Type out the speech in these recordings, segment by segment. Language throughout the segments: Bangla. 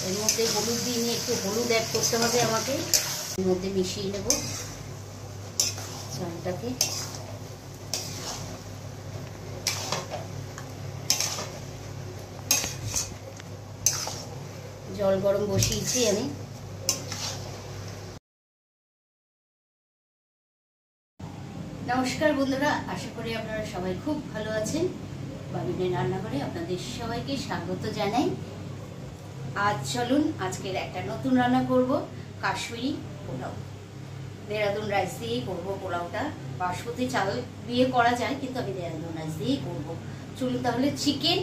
এর মধ্যে হলুদ দিয়ে নিয়ে একটু হলুদ অ্যাড করতে হবে আমাকে। এর মধ্যে মিশিয়ে নেব চালটাকে। জল গরম বসিয়েছি আমি। নমস্কার বন্ধুরা, আশা করি আপনারা সবাই খুব ভালো আছেন। বাবিনের রান্নাঘরে আপনাদের সবাইকে স্বাগত জানাই। আজ চলুন আজকের একটা নতুন রান্না করব, কাশ্মীরি পোলাও। দেরাদুন রাইস দিয়েই করবো পোলাওটা। বাসমতি চাল দিয়ে করা যায়, কিন্তু আমি দেরাদুন রাইস দিয়েই করবো। চলুন তাহলে চিকেন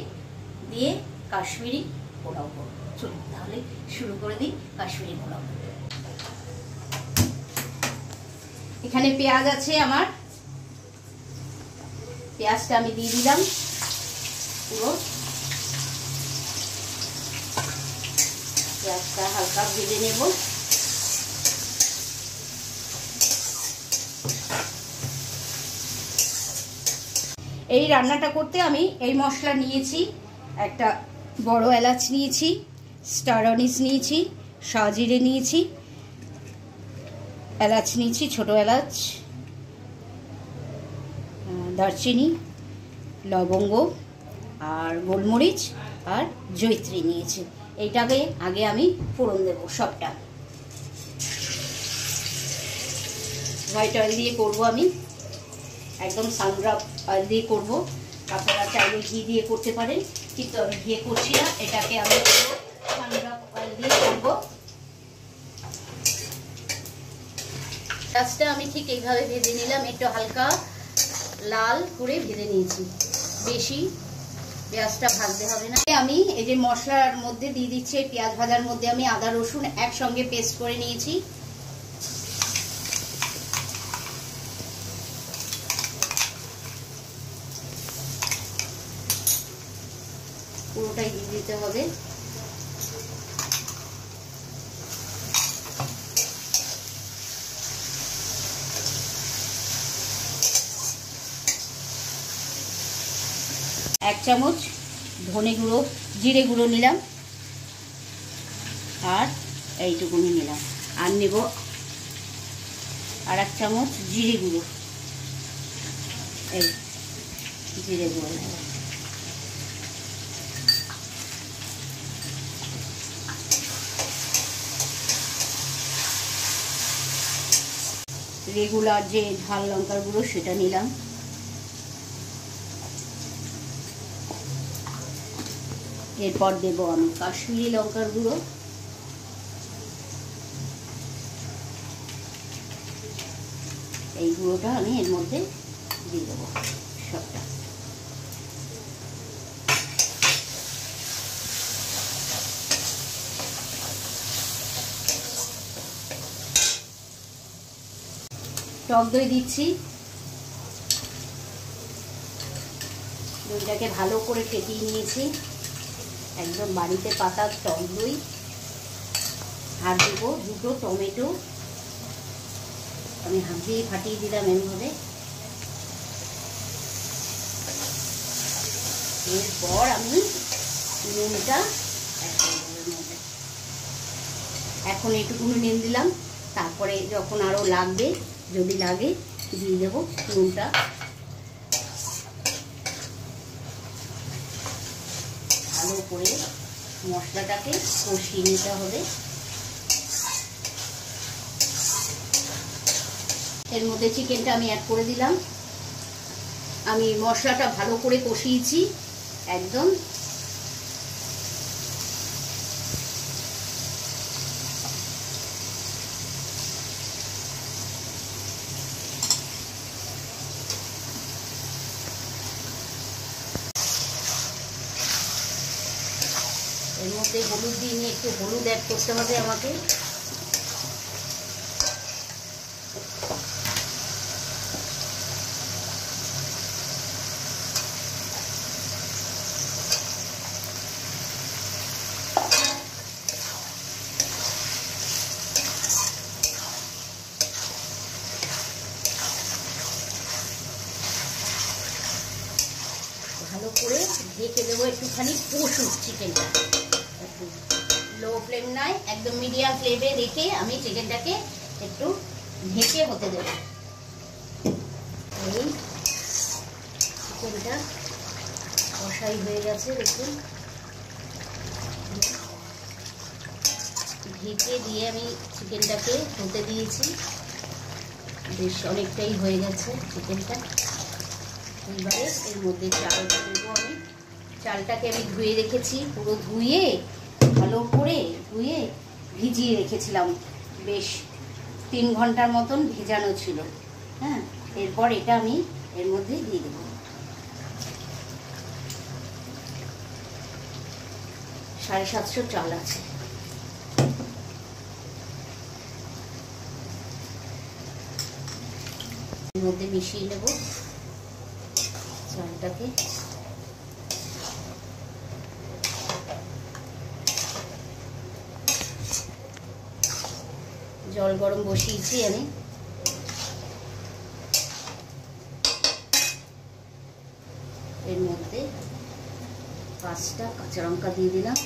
দিয়ে কাশ্মীরি পোলাও করবো। চলুন তাহলে শুরু করে দিই কাশ্মীরি পোলাও। এখানে পেঁয়াজ আছে আমার, পেঁয়াজটা আমি দিয়ে দিলাম পুরো। পেঁয়াজটা হালকা ভেজে নেব। এই রান্নাটা করতে আমি এই মশলা নিয়েছি, একটা বড় এলাচ নিয়েছি, স্টার অনিস নিয়েছি, শাহজিরে নিয়েছি, এলাচ নিয়েছি, ছোট এলাচ, দারচিনি, লবঙ্গ আর গোলমরিচ আর জয়িত্রী নিয়েছি। এইটাকে আগে আমি ফোড়ন দেব সবটা। হোয়াইট অয়েল দিয়ে করব আমি, একদম সানড্রপ অয়েল দিয়ে করব। আপনারা চাইলে ঘি দিয়ে করতে পারেন, কিন্তু আমি ঘি করছি না, এটাকে আমি সানড্রপ অয়েল দিয়ে করব। পেঁয়াজটা আমি ঠিক এইভাবে ভেজে নিলাম, একটু হালকা লাল করে ভেজে নিয়েছি, বেশি পেঁয়াজটা ভাজতে হবে না। আমি এই যে মশলার মধ্যে দিয়ে দিচ্ছি, পেঁয়াজ ভাজার মধ্যে আমি আদা রসুন একসঙ্গে পেস্ট করে নিয়েছি। পুরোটাই দিয়ে দিতে হবে। এক চামচ ধনে গুঁড়ো জিরে গুঁড়ো নিলাম, আর এইটুকুনি নিলাম। আর নেব আর এক চামচ জিরে গুঁড়ো, এই জিরে গুঁড়ো নেব। রেগুলার যে ঝাল লঙ্কার গুঁড়ো সেটা নিলাম। এরপর দেব আমি কাশ্মীরি লঙ্কার গুঁড়ো, এই গুঁড়োটা আমি এর মধ্যে দিয়ে দেবো সবটা। টক দই দিচ্ছি, দইটাকে ভালো করে ফেটিয়ে নিয়েছি, একদম বাড়িতে পাতা টক দই। আর দেবো দুটো টমেটো, আমি হাত দিয়ে ফাটিয়ে দিলাম এইভাবে। এরপর আমি নুনটা এখন এইটুকুনি নুন দিলাম, তারপরে যখন আরো লাগবে, যদি লাগে দিয়ে দেবো নুনটা। ভালো করে মশলাটাকে কষিয়ে নিতে হবে। এর মধ্যে চিকেনটা আমি অ্যাড করে দিলাম। আমি মশলাটা ভালো করে কষিয়েছি একদম। এর মধ্যে হলুদ দিয়ে নিয়ে একটু হলুদ অ্যাড করতে হবে আমাকে। ভালো করে ঢেকে দেবো, একটুখানি কষুক চিকেনটা, একটু লো ফ্লেম নয়, একদম মিডিয়াম ফ্লেমে রেখে আমি চিকেনটাকে একটু ঢেকে হতে দেব। এই চিকেনটা কষাই হয়ে গেছে, দেখুন ঢেকে দিয়ে আমি চিকেনটাকে হতে দিয়েছি, বেশ অনেকটাই হয়ে গেছে চিকেনটা। এবারে এর মধ্যে চালটা দেবো আমি। চালটাকে আমি ধুয়ে রেখেছি, পুরো ধুয়ে ভালো করে ধুয়ে ভিজিয়ে রেখেছিলাম, বেশ 3 ঘন্টার মতন ভেজানো ছিল। হ্যাঁ, এরপর এটা আমি এর মধ্যে দিয়ে দেবো। 750 চাল আছে। এর মধ্যে মিশিয়ে নেব চালটাকে। জল গরম বসিয়েছি আমি। এর মধ্যে 5টা কাঁচা লঙ্কা দিয়ে দিলাম।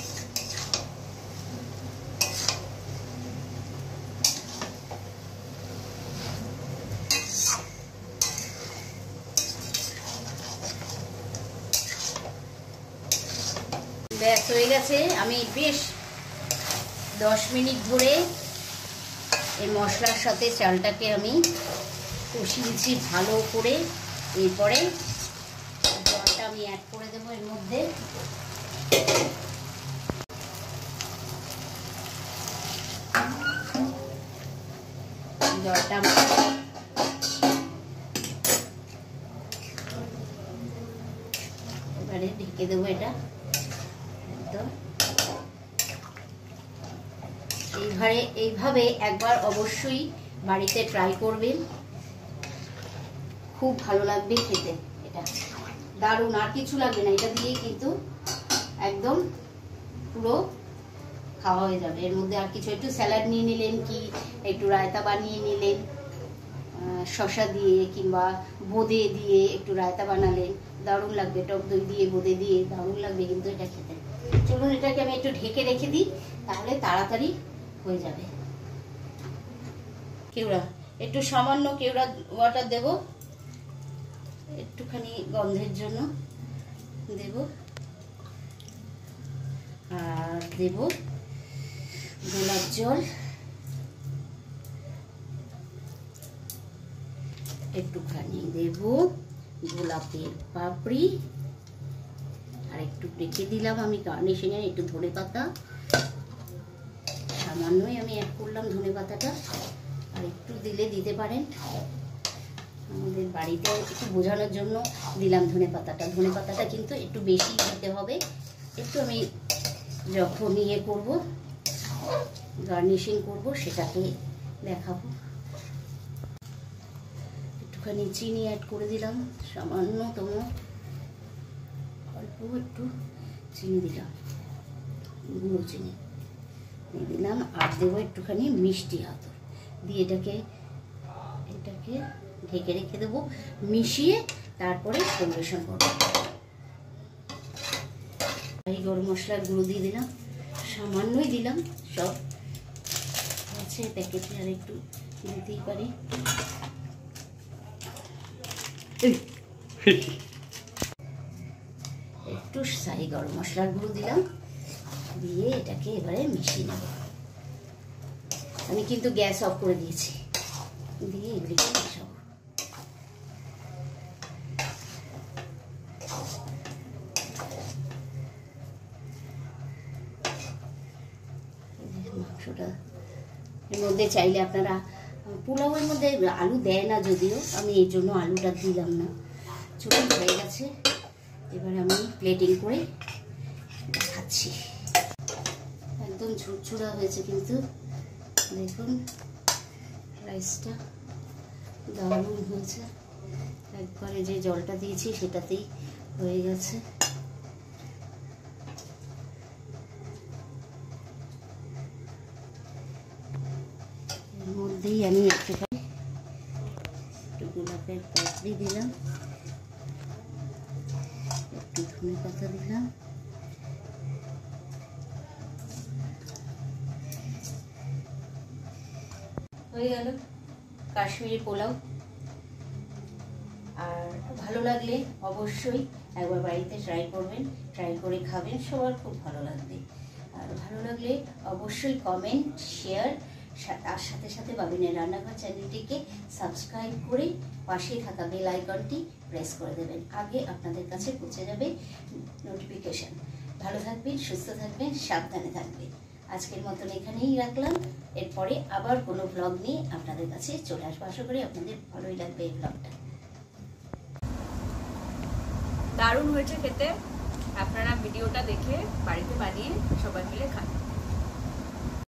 ব্যাস হয়ে গেছে। আমি বেশ 10 মিনিট ধরে এই মশলার সাথে চালটাকে আমি কষিয়েছি ভালো করে। এরপরে জলটা আমি অ্যাড করে দেবো এর মধ্যে। জলটা এবারে ঢেকে দেবো এটা একদম। এইভাবে একবার অবশ্যই বাড়িতে ট্রাই করবেন, খুব ভালো লাগবে খেতে। এটা দারুণ, আর কিছু লাগবে না, এটা দিয়েই কিন্তু একদম পুরো খাওয়া হয়ে যাবে। এর মধ্যে আর কিছু, একটু স্যালাড নিয়ে নিলেন, কি একটু রায়তা বানিয়ে নিলেন শসা দিয়ে, কিংবা বোঁদে দিয়ে একটু রায়তা বানালেন, দারুণ লাগবে। টক দই দিয়ে, বোঁদে দিয়ে দারুণ লাগবে কিন্তু এটা খেতে। চলুন এটাকে আমি একটু ঢেকে রেখে দিই, তাহলে তাড়াতাড়ি হয়ে যাবে। কেওড়া, একটু সামান্য কেওড়া ওয়াটার দেব, একটুখানি গন্ধের জন্য দেব। আর দেব গোলাপ জল, একটুখানি দেব গোলাপের পাপড়ি, আর একটু রেখে দিলাম আমি গার্নিশিং এ একটু ধনেপাতা, সামান্যই আমি অ্যাড করলাম ধনেপাতাটা, আর একটু দিলে দিতে পারেন। আমাদের বাড়িতে একটু বোঝানোর জন্য দিলাম ধনেপাতাটা। ধনেপাতাটা কিন্তু একটু বেশি দিতে হবে। একটু আমি যখন ইয়ে করবো, গার্নিশিং করব, সেটাকে দেখাবো। একটুখানি চিনি অ্যাড করে দিলাম, সামান্যতম অল্প একটু চিনি দিলাম, গুঁড়ো চিনি দিয়ে দিলাম। আর দেবো একটুখানি মিষ্টি আতর দিয়ে এটাকে ঢেকে রেখে দেবো, মিশিয়ে তারপরে পরিবেশন করবো। এই গরম মশলার গুঁড়ো দিয়ে দিলাম, সামান্যই দিলাম, সব আছে প্যাকেটে, আর একটু দিতেই পারি। একটু সাই গরম মশলার গুঁড়ো দিলাম, দিয়ে এটাকে এবারে মিশিয়ে নেব। আমি কিন্তু গ্যাস অফ করে দিয়েছি, দিয়ে এগুলিকে মিশাবো। মাংসটা এর মধ্যে চাইলে আপনারা, পোলাওয়ের মধ্যে আলু দেয় না যদিও, আমি এই জন্য আলুটা দিলাম না। চুল হয়ে গেছে, এবারে আমি প্লেটিং করে দেখাচ্ছি। একদম ঝুরঝুরা হয়েছে কিন্তু, দেখুন রাইসটা দারুণ হয়েছে। একবারে যে জলটা দিয়েছি সেটাতেই হয়ে গেছে। এর মধ্যেই আমি একটু গোলাপের পাপড়ি দিলাম, একটু ধনে পাতা দিলাম, হয়ে গেল কাশ্মীরি পোলাও। আর ভালো লাগলে অবশ্যই একবার বাড়িতে ট্রাই করবেন, ট্রাই করে খাবেন, সবার খুব ভালো লাগবে। আর ভালো লাগলে অবশ্যই কমেন্ট, শেয়ার, তার সাথে সাথে বাবিনের রান্নাঘর চ্যানেলটিকে সাবস্ক্রাইব করে পাশে থাকা বেল আইকনটি প্রেস করে দেবেন, আগে আপনাদের কাছে পৌঁছে যাবে নোটিফিকেশন। ভালো থাকবেন, সুস্থ থাকবেন, সাবধানে থাকবেন। আজকের মতন এখানেই রাখলাম। এরপরে আবার কোনো ব্লগ নিয়ে আপনাদের কাছে চলে আসবো। আশা করি আপনাদের ভালোই লাগবে এই ব্লগটা। দারুণ হয়েছে খেতে। আপনারা ভিডিওটা দেখে বাড়িতে বানিয়ে সবাই মিলে খান।